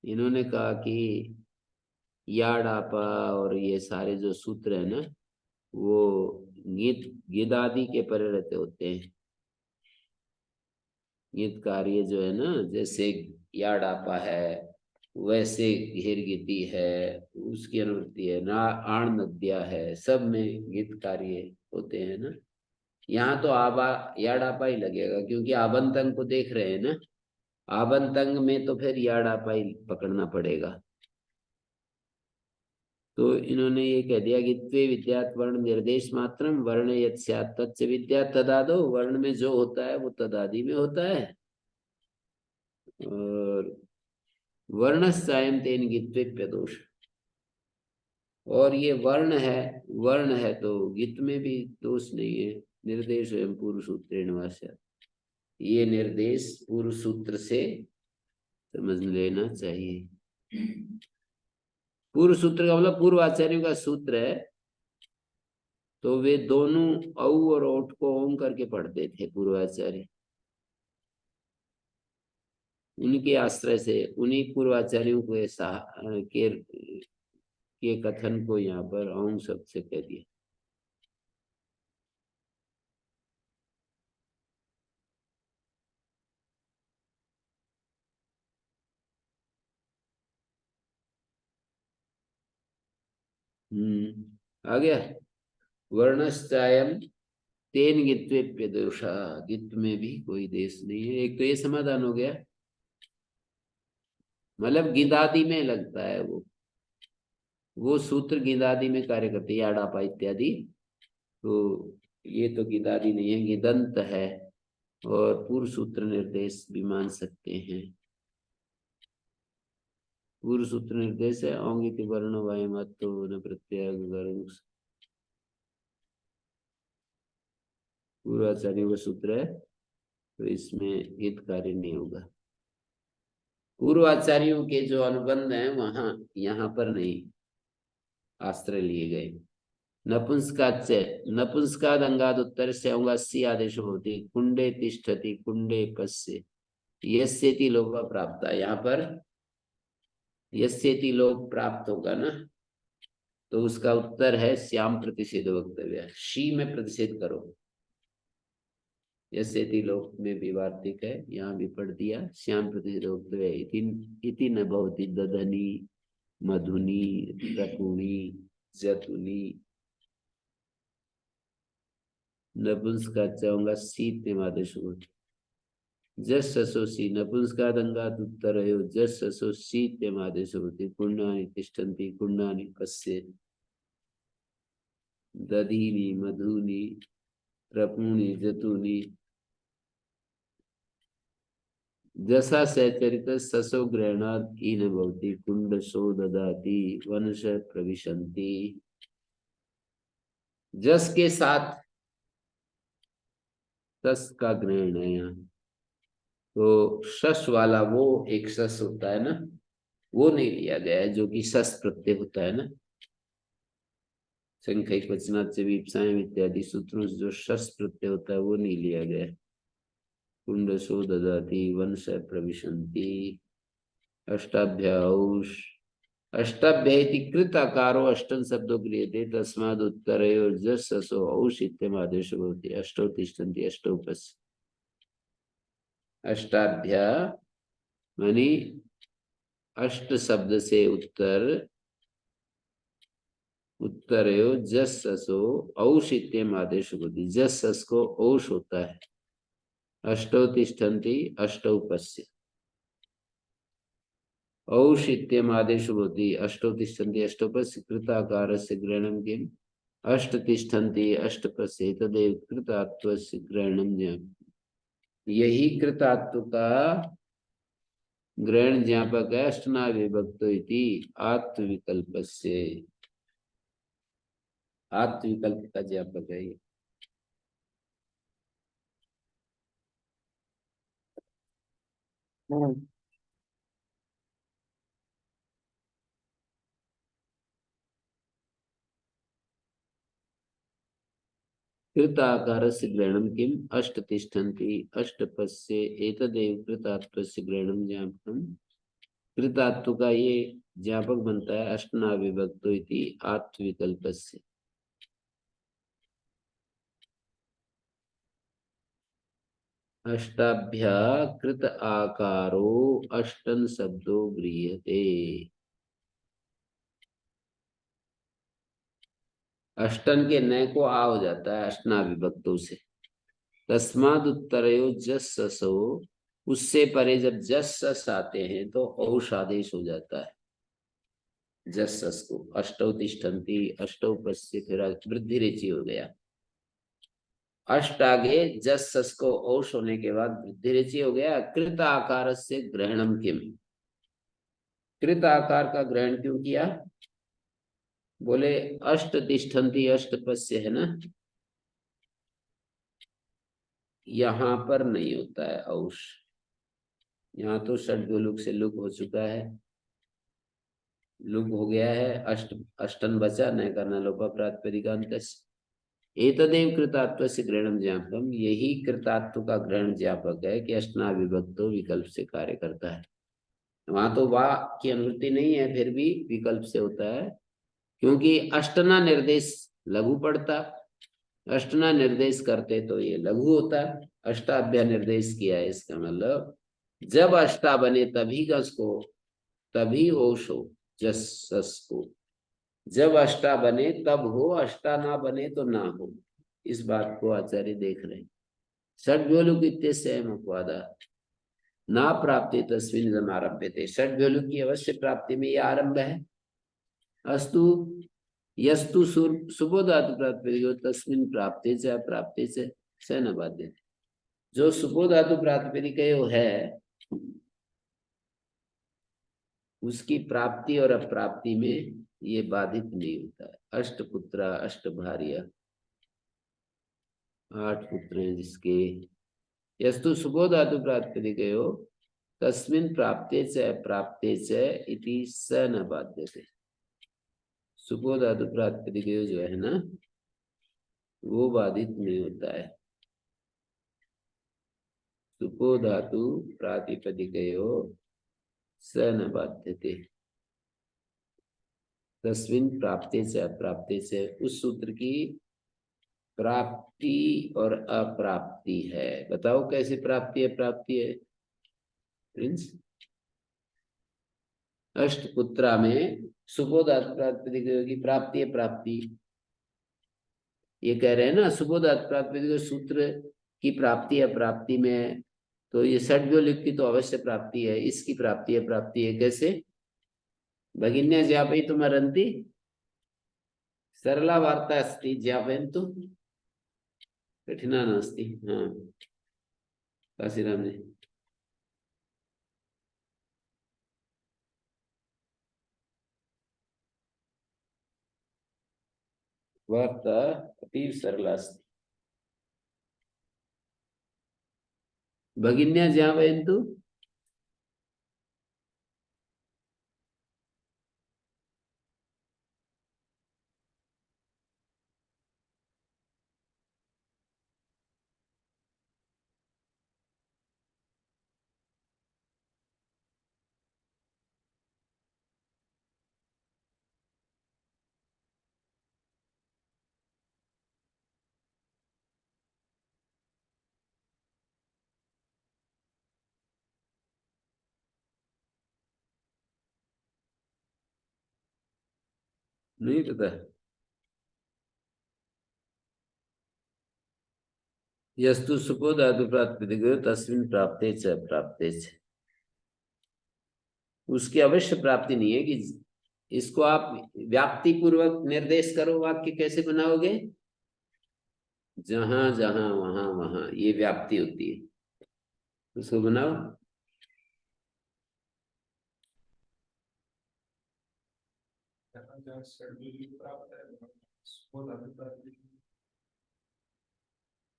इन्होंने कहा कि याडापा और ये सारे जो सूत्र है ना, वो गीत गीदादि के परे रहते होते हैं। गीत कार्य जो है ना, जैसे याडापा है, वैसे घेर गीति है, उसकी अनुवृत्ति है ना, आण नद्या है, सब में गीत कार्य होते हैं ना। यहाँ तो आबा याडापा ही लगेगा, क्योंकि आबंतंग को देख रहे हैं ना, आबंतंग में तो फिर याडापा ही पकड़ना पड़ेगा। तो इन्होंने ये कह दिया कि त्वे विद्यात वर्ण निर्देश मात्रम, वर्ण यत् स्यात् तच्च विद्या तदादो, वर्ण में जो होता है वो तदादि में होता है। और वर्णस्यायम तेन गीत्वे दोष, और ये वर्ण है तो गीत में भी दोष नहीं है। निर्देश एवं पूर्व सूत्रेण वास्या, ये निर्देश पूर्व सूत्र से समझ लेना चाहिए। पूर्व सूत्र का मतलब पूर्व आचार्यों का सूत्र है, तो वे दोनों औ और ओठ को ओम करके पढ़ते थे पूर्वाचार्य। उनके आश्रय से, उन्हीं पूर्वाचार्यों को के कथन को यहाँ पर ओम शब्द से कह दिया। आ गया। वर्णश्चायम तेन गित्वे दोषा, गित्त में भी कोई देश नहीं है। एक तो ये समाधान हो गया, मतलब गिदादि में लगता है वो सूत्र गिदादि में कार्य करते हैं, याडापा इत्यादि। तो ये तो गिदादि नहीं है, गिदंत है, और पूर्व सूत्र निर्देश भी मान सकते हैं। पूर्व सूत्र निर्देश है औंगित वर्ण वायमत्तो न प्रत्यय, पूर्वाचार्य का सूत्र है, तो इसमें हित कार्य नहीं होगा। पूर्वाचार्यों के जो अनुबंध हैं वहां, यहाँ पर नहीं आश्रय लिए गए। नपुंसकाच, नपुंसकाद अंगाद उत्तर से अंगासी आदेश होती, कुंडे तिष्ठति कुंडे पश्य, यस्येति लोक प्राप्त, यहाँ पर यस्येति लोक प्राप्त होगा ना, तो उसका उत्तर है श्याम प्रतिषेध वक्तव्य, शी में प्रतिषेध करो। यस्येति लोक में भी वार्तिक है, यहाँ भी पढ़ दिया। श्याम प्रतिरोध इति न भवति दधनी मधुनी रपुणी जतुनी। नपुंसका चाहूंगा शीत मादेश जस ससोसी नपुंसकादंगात् उत्तरयो जस ससोशीत मादेश होती कुंडानि तिष्ठन्ति कुंडानि पश्ये दधीनि मधुनि रपूणि जतूनि। जसा सचरित ससो ग्रहणात् हीन भवति कुंडशो ददाति वनश प्रविशन्ति। जस के साथ सस का ग्रहण है यहाँ, तो शस वाला वो एक सस होता है ना, वो नहीं लिया गया है जो कि सस प्रत्यय होता है ना। संख्यक वचनात् से विपसाएं इत्यादि सूत्रों से जो शस प्रत्यय होता है वो नहीं लिया गया है। कुंडशो ददाति वंश प्रविशन्ति। अष्टाभ्याउष अष्टाभ्य इति कृत अकारो अष्टन शब्दों क्रियते तस्माद् उत्तरयो जस ससो औष इत्यम आदेश भवति। अष्टौ तिष्ठन्ति अष्टौ पश्य। अष्टाभ्या मानी अष्ट शब्द से उत्तरयो जस ससो औष इत्यम आदेश होती। जस सस को औष होता है। अष्टौ तिष्ठन्ति अष्टौ पश्य। औष इत्यम आदेश होती। अष्टौ तिष्ठन्ति अष्टौ पश्य कृताकारस्य ग्रहणं किम अष्ट तिष्ठन्ति अष्ट पश्य तदेव कृतात्वस्य ग्रहणं ज्ञापकम्। यही कृतात्व का ग्रहण ज्ञापक है अष्टना विभक्तो इति आत्मविकल्पस्य। आत्मविकल्प का ज्ञापक है ये। कृताकारस्य ग्रहणं किम अष्ट तिष्ठन्ति अष्ट पश्य एतदेव कृतात्वस्य ग्रहणं ज्ञापकम्। कृतात्व का ये ज्ञापक बनता है अष्टना विभक्तो इति आत्मविकल्पस्य। अष्टाभ्या कृत आकारो अष्टन शब्दो गृह्यते। अष्टन के न को आ हो जाता है अष्टना विभक्तों से। तस्माद उत्तरयो जस ससो, उससे परे जब जस सस आते हैं तो औष आदेश हो जाता है। जस सस को अष्टौ तिष्ठन्ति अष्टौ पश्य फिर वृद्धि रेचि हो गया। अष्ट आगे जस सस को औष होने के बाद वृद्धि रेचि हो गया। कृत आकार से ग्रहणम किम, कृत आकार का ग्रहण क्यों किया? बोले अष्ट तिष्ठन्ति अष्ट पश्य है ना, यहां पर नहीं होता है औष। यहाँ तो षड्गोलुक से लुक हो चुका है, लुक हो गया है। अष्ट अष्टन बचा न करना लोपा प्रातिपदिकांत। एतदेव कृतात्व से ग्रहणम ज्ञापकम, यही कृतात्व का ग्रहण ज्ञापक है कि अष्टना विभक्तो विकल्प से कार्य करता है। वहां तो वाह की अनुवृत्ति नहीं है, फिर भी विकल्प से होता है क्योंकि अष्टना निर्देश लघु पड़ता। अष्टना निर्देश करते तो ये लघु होता। अष्टाभ्या निर्देश किया है, इसका मतलब जब अष्टा बने तभी गस को, तभी ओश हो जस सस को। जब अष्टा बने तब हो, अष्टा ना बने तो ना हो। इस बात को आचार्य देख रहे। षड्भ्योलुक इत्यस्यैव अपवादा ना प्राप्ति तस्मिन् समारभ्यते। षड्भ्योलुक की अवश्य प्राप्ति में यह आरंभ है। अस्तु यस्तु सुबोधातु प्रातिपदिको तस्मिन् प्राप्ते च अप्राप्ते च स न बाध्यते। जो सुबोधातु प्रातिपदिक है उसकी प्राप्ति और अप्राप्ति में ये बाधित नहीं होता है। अष्टपुत्रा अष्ट भार्या, 8 पुत्र हैं जिसके। यस्तु सुबोधातु प्रातिपदिकयो तस्मिन् प्राप्ते च अप्राप्ते च इति स न बाध्यते। सुबोधातु प्रातिपदिकयो जो है ना वो बाधित नहीं होता है। सुबोधातु प्रातिपदिकयो स न बाध्यते। तस्मिन् प्राप्ते च अप्राप्ते च, उस सूत्र की प्राप्ति और अप्राप्ति है। बताओ कैसे प्राप्ति अप्राप्ति है प्रिंस? अष्टपुत्रा में सुबोधात प्रातिपदिक की प्राप्ति अप्राप्ति, ये कह रहे हैं ना, सुबोधात प्रातिपदिक सूत्र की प्राप्ति अप्राप्ति में, तो ये षड्व्योलिक की तो अवश्य प्राप्ति है, इसकी प्राप्ति अप्राप्ति है। कैसे? भगिन्या ज्ञापयितुम् अर्हन्ति, सरला वार्ता अस्ति, ज्ञापयन्तु, कठिना नास्ति। हाँ काशीराम जी। वार्ता अतीव सरला अस्ति। भगिन्या ज्ञापयन्तु। नहीं पता? यस्तु सुपोधातु प्रातिपदिक तस्मिन् प्राप्ते च प्राप्ते च, उसकी अवश्य प्राप्ति नहीं है कि इसको आप व्याप्ति पूर्वक निर्देश करो, वाक्य कैसे बनाओगे? जहां जहां वहां वहां, ये व्याप्ति होती है, उसको बनाओ।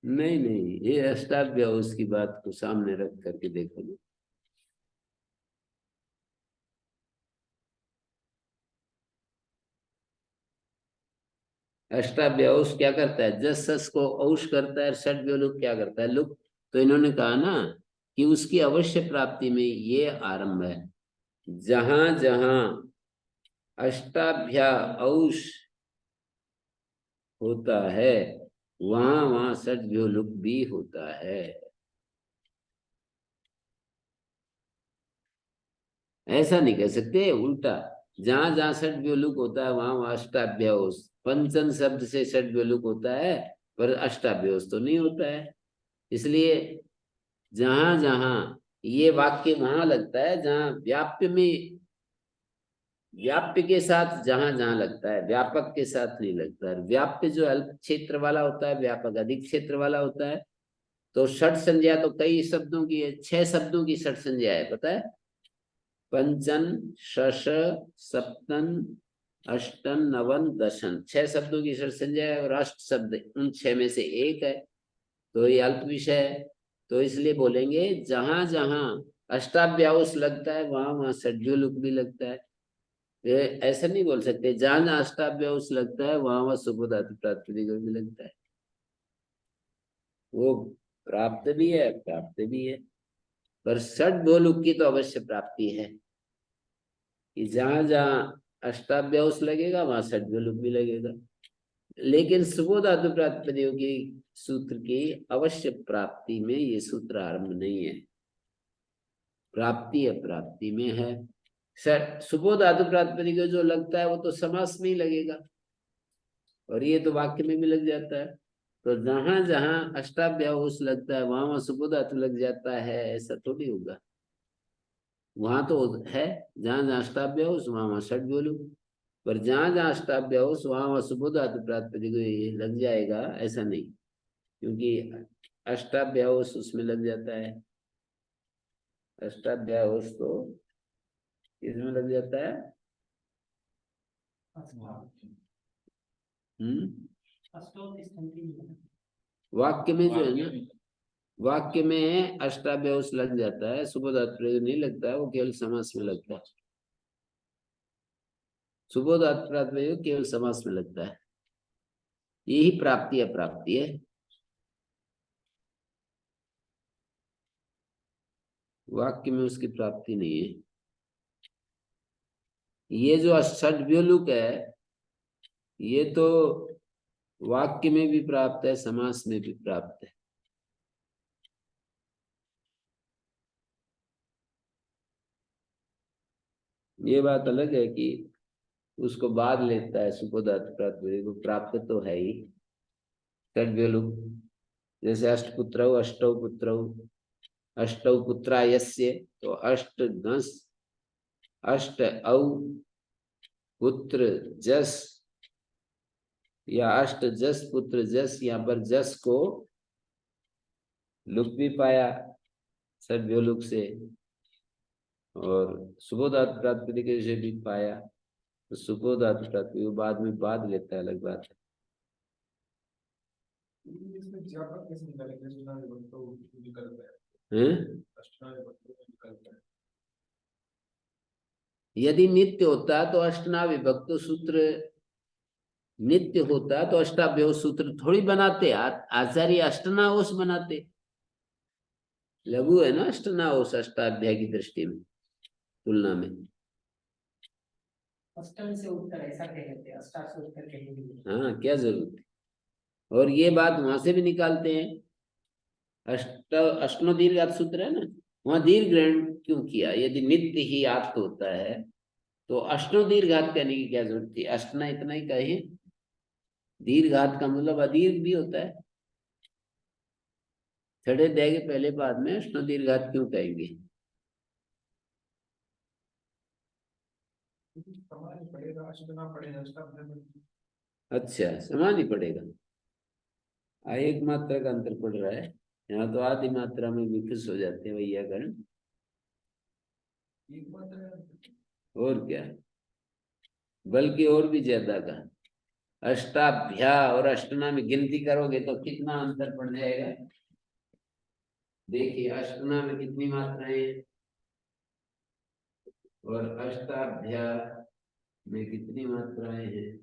नहीं नहीं, ये अष्टाध्याय उसकी बात को सामने रख करके देखो ना। अष्टाव्याउस क्या करता है? जस सस को औष करता है, षड्व्योलुक क्या करता है? लुक। तो इन्होंने कहा ना कि उसकी अवश्य प्राप्ति में ये आरंभ है, जहां जहां अष्टाभ्या औष होता है वहां वहां षड्व्योलुक भी होता है। ऐसा नहीं कह सकते, उल्टा, जहां जहां षड्व्योलुक होता है वहां वहां अष्टाभ्यास, पंचन शब्द से षड्व्योलुक होता है, पर अष्टाभ्यास तो नहीं होता है। इसलिए जहां जहां ये वाक्य वहां लगता है जहां व्याप्य में, व्याप्य के साथ जहां जहां लगता है, व्यापक के साथ नहीं लगता है। व्याप्य जो अल्प क्षेत्र वाला होता है, व्यापक अधिक क्षेत्र वाला होता है। तो षट संज्ञा तो कई शब्दों की है, 6 शब्दों की षट संज्ञा है, पता है? पंचन, शश, सप्तन, अष्टन, नवन, दशन, 6 शब्दों की षट संज्ञा है, और अष्ट शब्द उन 6 में से एक है, तो ये अल्प विषय है। तो इसलिए बोलेंगे जहां जहां अष्टाभ्यास लगता है वहां वहां षड्व्योलुक भी लगता है। ये ऐसा नहीं बोल सकते जहां जहां अष्टाभ्यास लगता है वहां वहां सुबोधातु प्रातिपदिक भी लगता है। वो प्राप्त भी है प्राप्त भी है, पर षड्व्योलुक की तो अवश्य प्राप्ति है कि जहां जहां अष्टाभ्यास लगेगा वहां षड्व्योलुक भी लगेगा। लेकिन सुबोधातु प्रातिपदिकों की सूत्र की अवश्य प्राप्ति में ये सूत्र आरंभ नहीं है, प्राप्ति अप्राप्ति में है। सुबोधातु प्रातिपदिक जो लगता है वो तो समास में ही लगेगा, और ये तो वाक्य में भी लग जाता है। तो जहां जहां अष्टाभ्यास लगता है वहां वहां सुबोधातु लग जाता है, ऐसा थोड़ी होगा। वहां तो है जहां जहां अष्टाभ्यास वहां वहां षड्व्योलुक, पर जहां जहां अष्टाभ्यास वहां वहां सुबोधातु प्रातिपदिक ये लग जाएगा, ऐसा नहीं, क्योंकि अष्टाभ्यास उसमें लग जाता है। अष्टाभ्यास तो इसमें लग जाता है। वाक्य में जो है ना, वाक्य में अष्टाभ्यास लग जाता है, सुबोधातु प्रयोग नहीं लगता है, वो केवल समास में लगता है। सुबोधातु प्रयोग केवल समास में लगता है, यही प्राप्ति अप्राप्ति है। वाक्य में उसकी प्राप्ति नहीं है। ये जो षड्व्योलुक है ये तो वाक्य में भी प्राप्त है, समास में भी प्राप्त है। ये बात अलग है कि उसको बाद लेता है सुपोधातु प्रातिपदिक को, प्राप्त तो है ही। षड्व्यलुक जैसे अष्टपुत्रौ अष्टौ पुत्रौ, अष्टौ पुत्रा यस्य, तो अष्ट दस, अष्ट औ पुत्र जस, या अष्ट जस पुत्र जस, यहाँ पर जस को लुक भी पाया षड्व्यलुक से, और सुपोधातु प्रातिपदिक से भी पाया। तो सुपोधातु प्रातिपदिक बाद में बाद लेता है, अलग बात है। इसमें ज्यापक कैसे निकालेंगे? अष्टनाम विभक्त तो विकल्प है। हैं? अष्टनाम विभक्त तो विकल्प है। यदि नित्य होता तो अष्टना विभक्त सूत्र, नित्य होता तो अष्टाभ्यो सूत्र थोड़ी बनाते। आचार्य अष्टनाओस बनाते। लघु है ना अष्टनाओस अष्टाध्याय की दृष्टि में, तुलना में। अष्टम से उत्तर ऐसा कह देते हैं, अष्टा से उत्तर कहेंगे। हाँ, क्या जरूरत है। और ये बात वहां से भी निकालते हैं। अष्टनो दीर्घात सूत्र है ना, वहां दीर्घ ग्रहण क्यों किया? यदि नित्य ही आत्त होता है तो अष्टो दीर्घात कहने की क्या जरूरत थी? अष्टना इतना ही कहे। दीर्घात का मतलब अदीर्घ भी होता है। छठे अध्याय के पहले पाद में अष्टो दीर्घात क्यों कहेंगे? समान पड़ेगा, अष्टनाम पड़ेगा, अष्टाध्याय। अच्छा, समान ही पड़ेगा। एक मात्रा का अंतर पड़ रहा है। यहाँ तो आधी मात्रा में विकस हो जाते हैं वैयाकरण। एक मात्रा। और क्या, बल्कि और भी ज्यादा का। अष्टाभ्या और अष्टना में गिनती करोगे तो कितना अंतर पड़ जाएगा? देखिए, अष्टना में कितनी मात्राएं हैं और अष्टाभ्या में कितनी मात्राएं हैं?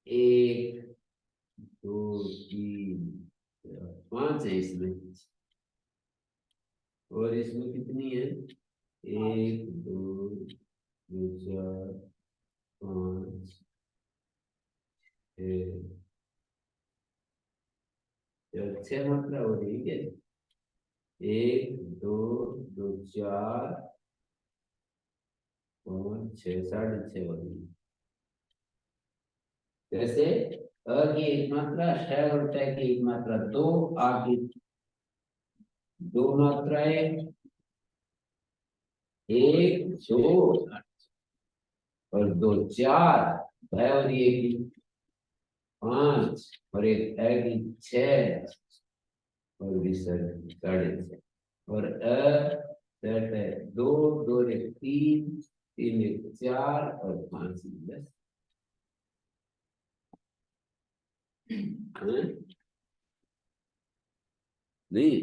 1 2 3 4 5 है इसमें। और इसमें कितनी है? 1 2 4 5 6 मात्रा हो रही है क्या? 1 2 2 4 5 6 6.5 हो रही है। जैसे अ की एक मात्रा, श और ट की एक मात्रा 2, आ की 2 मात्राएं, 1 2 और 2 4, भ और ये की 5 और एक अ की 6 और विसर्ग 6.5 और सेट है 2 2 एक 3 3 एक 4 और 5 10। नहीं,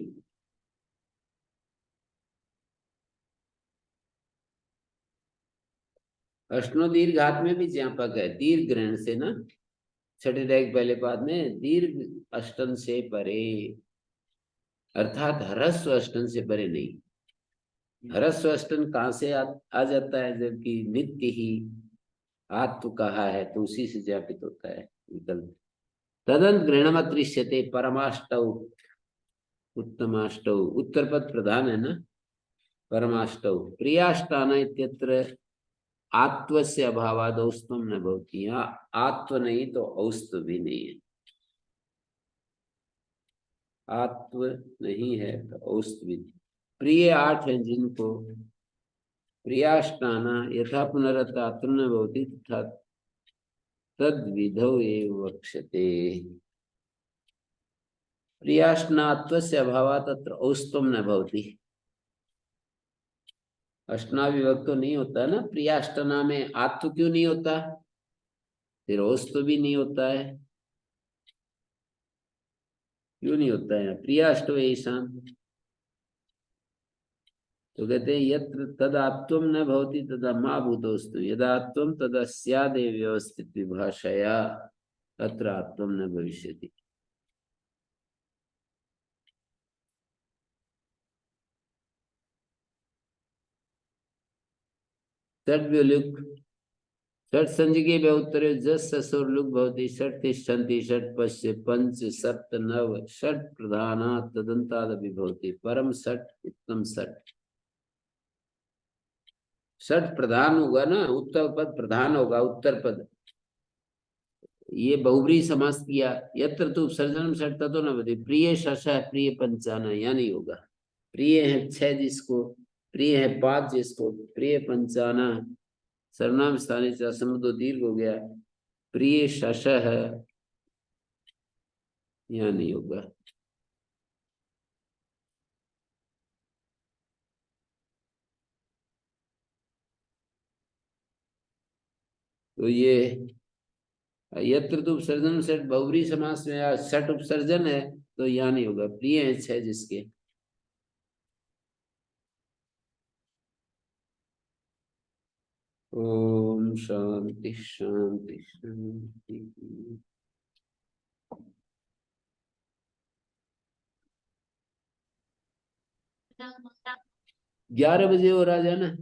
अष्टनो दीर्घात में भी ज्ञापक है दीर्घ ग्रहण से ना। छठे अध्याय के पहले पाद में दीर्घ अष्टन से परे, अर्थात ह्रस्व अष्टन से परे नहीं। ह्रस्व अष्टन कहाँ से आ जाता है? जबकि नित्य ही आत्व कहा है तो उसी से ज्ञापित होता है विकल्प। तदंत गृहणमत्रिष्यते परमाष्टौ उत्तमाष्टौ, उत्तर पद प्रधान है ना। परमाष्टौ प्रियाष्टान इत्यत्र आत्व से अभावाद औस्तम न भवति। यहाँ आत्व नहीं तो औस्त भी नहीं है। आत्व नहीं है तो औस्त भी नहीं। प्रिय 8 है जिनको, प्रियाष्टाना यथा पुनरता अत्र न भवति तथा तद विधौ एव वक्ष्यते। प्रियाष्टनात्व से अभावात अत्र औस्तम न भवति। अष्टना विभक्त तो नहीं होता ना, प्रियाष्टना में आत्व क्यों नहीं होता? फिर औस्त भी नहीं होता है। क्यों नहीं होता है? प्रियाष्टव ईशान तो कहते हैं यत्र तदात्वम न भवति तदा मा भूतोस्तु यदात्वम तदा स्यादेव व्यवस्थित विभाषया तत्र आत्वम न भविष्यति। षड्व्यलुक षट् संज्ञके व्यउत्तरे जस् ससुर लुग् भवति षट् तिष्ठन्ति षट् पश्य पंच सप्त नव षट् प्रधानात् तदन्तादपि भवति परम षट् उत्तम षट्। षट् प्रधान होगा ना, उत्तर पद प्रधान होगा, उत्तर पद। ये बहुब्री समास किया। यत्र तु उपसर्जनम षट् ततो न भवति। प्रिय शश प्रिय पंचान, या नहीं होगा। प्रिय है 6 जिसको, प्रिय है 5 जिसको, प्रिय पंचाना सर्वनाम स्थाने से असमदो दीर्घ हो गया। प्रिय शश है, या नहीं होगा। तो ये यत्र तो उपसर्जन षट बहुब्री समास में या षट उपसर्जन है तो यहाँ नहीं होगा। प्रिय है 6 जिसके। ओम शांति शांति शांति। 11 बजे और आ जाना।